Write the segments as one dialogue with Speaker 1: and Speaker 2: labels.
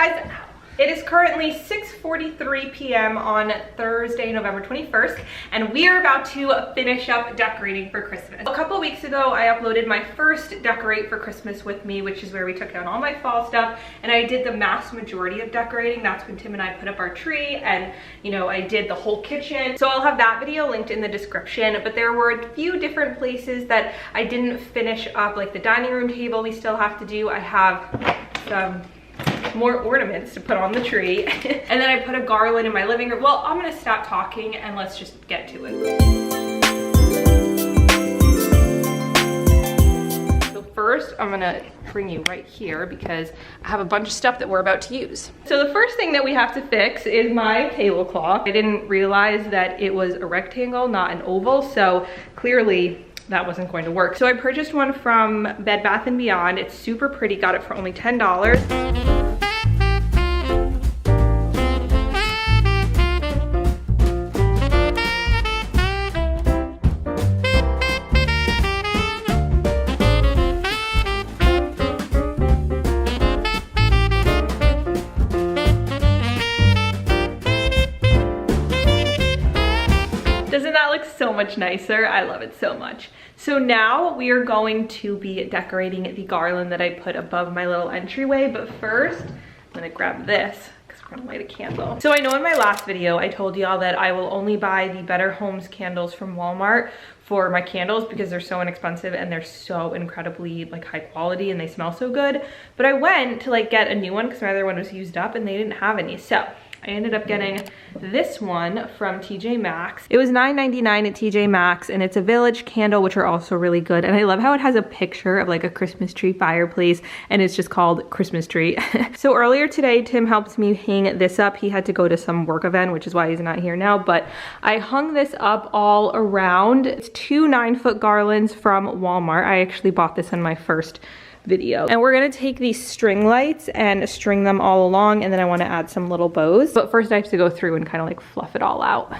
Speaker 1: guys, it is currently 6:43 p.m. on Thursday, November 21st, and we are about to finish up decorating for Christmas. A couple weeks ago, I uploaded my first Decorate for Christmas with me, which is where we took down all my fall stuff, and I did the mass majority of decorating. That's when Tim and I put up our tree, and I did the whole kitchen. So I'll have that video linked in the description, but there were a few different places that I didn't finish up, like the dining room table we still have to do. I have some more ornaments to put on the tree. And then I put a garland in my living room. Well, I'm gonna stop talking and let's just get to it. So first, I'm gonna bring you right here because I have a bunch of stuff that we're about to use. So the first thing that we have to fix is my tablecloth. I didn't realize that it was a rectangle, not an oval, so clearly that wasn't going to work. So I purchased one from Bed Bath & Beyond. It's super pretty, got it for only $10. Doesn't that look so much nicer? I love it so much. So now we are going to be decorating the garland that I put above my little entryway, but first I'm gonna grab this because we're gonna light a candle. So I know in my last video I told y'all that I will only buy the Better Homes candles from Walmart for my candles because they're so inexpensive and they're so incredibly high quality and they smell so good. But I went to get a new one because my other one was used up and they didn't have any. So I ended up getting this one from TJ Maxx. It was $9.99 at TJ Maxx, and it's a village candle, which are also really good. And I love how it has a picture of a Christmas tree fireplace, and it's just called Christmas tree. So earlier today, Tim helped me hang this up. He had to go to some work event, which is why he's not here now, but I hung this up all around. It's two 9-foot garlands from Walmart. I actually bought this on my first video. And we're gonna take these string lights and string them all along, and then I wanna add some little bows. But first I have to go through and kind of fluff it all out.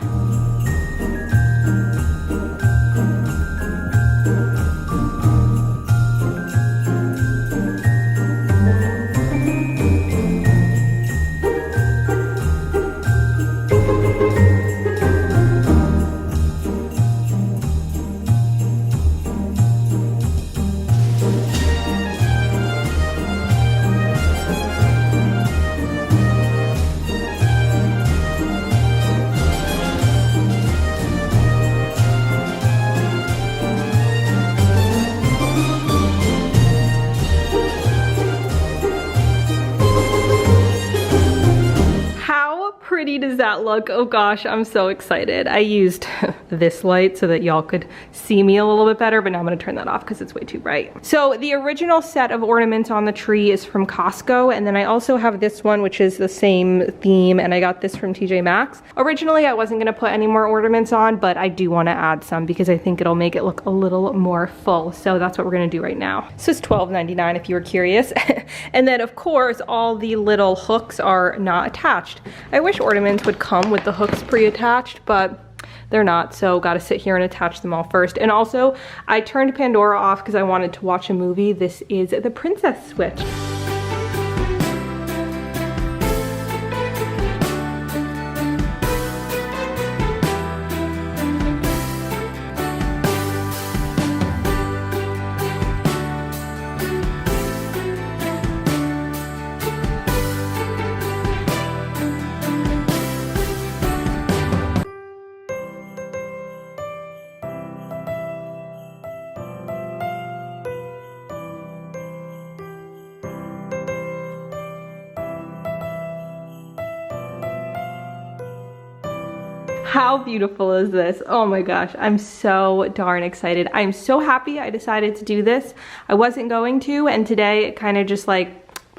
Speaker 1: Pretty does that look? Oh gosh, I'm so excited. I used this light so that y'all could see me a little bit better, but now I'm gonna turn that off because it's way too bright. So the original set of ornaments on the tree is from Costco, and then I also have this one, which is the same theme, and I got this from TJ Maxx. Originally, I wasn't gonna put any more ornaments on, but I do wanna add some because I think it'll make it look a little more full. So that's what we're gonna do right now. This is $12.99 if you were curious. And then of course, all the little hooks are not attached. I wish ornaments would come with the hooks pre-attached, but they're not, so gotta sit here and attach them all first. And also, I turned Pandora off because I wanted to watch a movie. This is The Princess Switch. How beautiful is this? Oh my gosh, I'm so darn excited. I'm so happy I decided to do this. I wasn't going to, and today it kind of just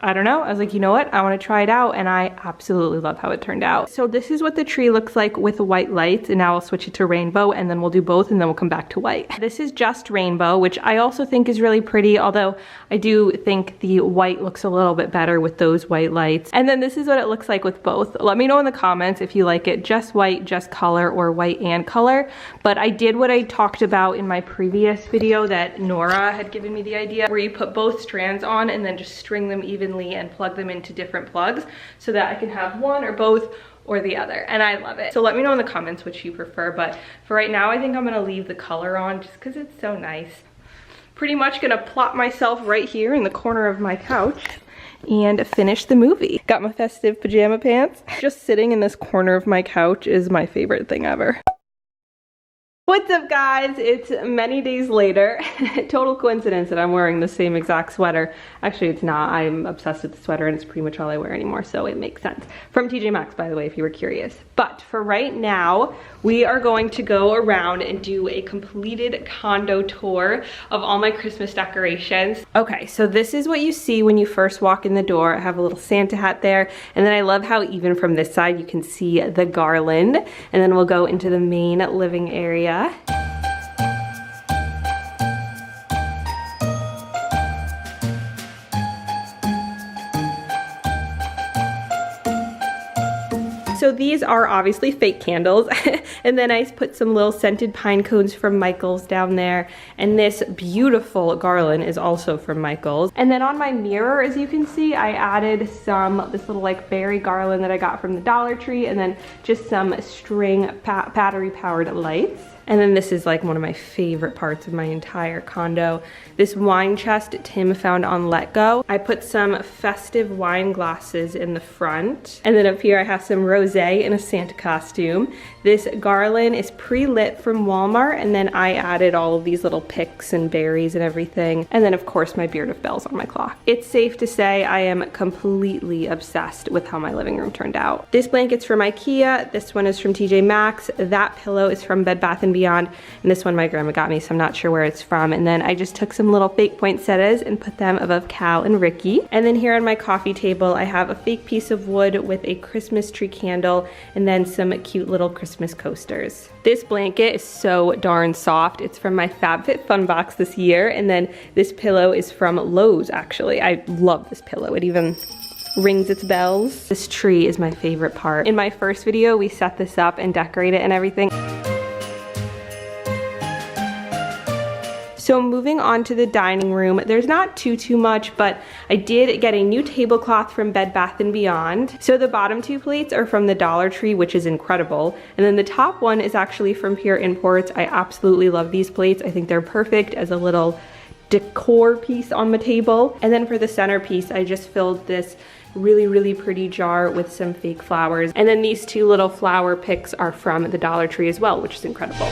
Speaker 1: I don't know, I was like, you know what, I want to try it out, and I absolutely love how it turned out. So this is what the tree looks like with white lights, and now I'll switch it to rainbow, and then we'll do both, and then we'll come back to white. This is just rainbow, which I also think is really pretty, although I do think the white looks a little bit better with those white lights. And then this is what it looks like with both. Let me know in the comments if you like it just white, just color, or white and color. But I did what I talked about in my previous video that Nora had given me the idea, where you put both strands on and then just string them evenly evenly and plug them into different plugs so that I can have one or both or the other, and I love it. So let me know in the comments which you prefer, but for right now I think I'm gonna leave the color on just because it's so nice. Pretty much gonna plop myself right here in the corner of my couch and finish the movie. Got my festive pajama pants. Just sitting in this corner of my couch is my favorite thing ever. What's up guys? It's many days later. Total coincidence that I'm wearing the same exact sweater. Actually, it's not. I'm obsessed with the sweater and it's pretty much all I wear anymore, so it makes sense. From TJ Maxx, by the way, if you were curious. But for right now, we are going to go around and do a completed condo tour of all my Christmas decorations. Okay, so this is what you see when you first walk in the door. I have a little Santa hat there, and then I love how even from this side you can see the garland, and then we'll go into the main living area. So these are obviously fake candles, and then I put some little scented pine cones from Michael's down there, and this beautiful garland is also from Michael's. And then on my mirror, as you can see, I added this little like berry garland that I got from the Dollar Tree, and then just some string battery powered lights. And then this is like one of my favorite parts of my entire condo. This wine chest Tim found on Letgo. I put some festive wine glasses in the front. And then up here I have some rosé in a Santa costume. This garland is pre-lit from Walmart, and then I added all of these little picks and berries and everything. And then of course my beard of bells on my clock. It's safe to say I am completely obsessed with how my living room turned out. This blanket's from IKEA. This one is from TJ Maxx. That pillow is from Bed Bath & Beyond, and this one my grandma got me, so I'm not sure where it's from. And then I just took some little fake poinsettias and put them above Cal and Ricky. And then here on my coffee table I have a fake piece of wood with a Christmas tree candle and then some cute little Christmas coasters. This blanket is so darn soft. It's from my FabFitFun box this year, and then this pillow is from Lowe's actually. I love this pillow. It even rings its bells. This tree is my favorite part. In my first video we set this up and decorate it and everything. So moving on to the dining room, there's not too much, but I did get a new tablecloth from Bed Bath & Beyond. So the bottom two plates are from the Dollar Tree, which is incredible. And then the top one is actually from Pure Imports. I absolutely love these plates. I think they're perfect as a little decor piece on the table. And then for the centerpiece, I just filled this really pretty jar with some fake flowers. And then these two little flower picks are from the Dollar Tree as well, which is incredible.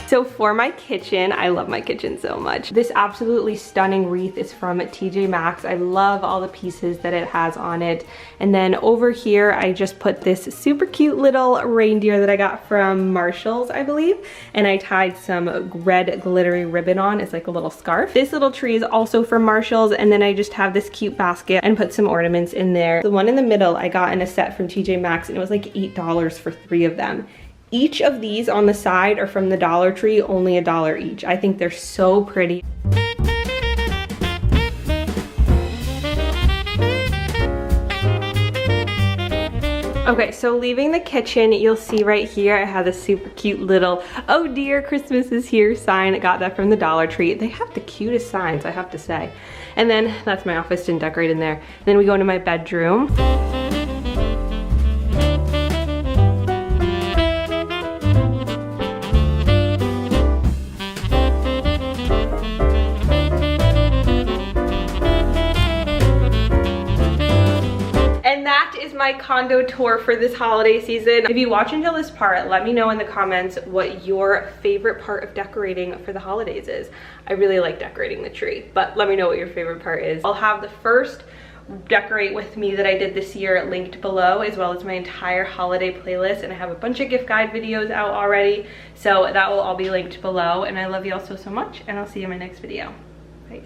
Speaker 1: So for my kitchen, I love my kitchen so much. This absolutely stunning wreath is from TJ Maxx. I love all the pieces that it has on it. And then over here, I just put this super cute little reindeer that I got from Marshall's, I believe. And I tied some red glittery ribbon on. It's like a little scarf. This little tree is also from Marshall's. And then I just have this cute basket and put some ornaments in there. The one in the middle, I got in a set from TJ Maxx, and it was like $8 for 3 of them. Each of these on the side are from the Dollar Tree, only $1 each. I think they're so pretty. Okay, so leaving the kitchen, you'll see right here, I have this super cute little, "Oh dear, Christmas is here" sign. I got that from the Dollar Tree. They have the cutest signs, I have to say. And then that's my office, didn't decorate in there. And then we go into my bedroom. My condo tour for this holiday season. If you watch until this part, let me know in the comments what your favorite part of decorating for the holidays is. I really like decorating the tree, but let me know what your favorite part is. I'll have the first decorate with me that I did this year linked below, as well as my entire holiday playlist, and I have a bunch of gift guide videos out already, so that will all be linked below. And I love you all so much, and I'll see you in my next video.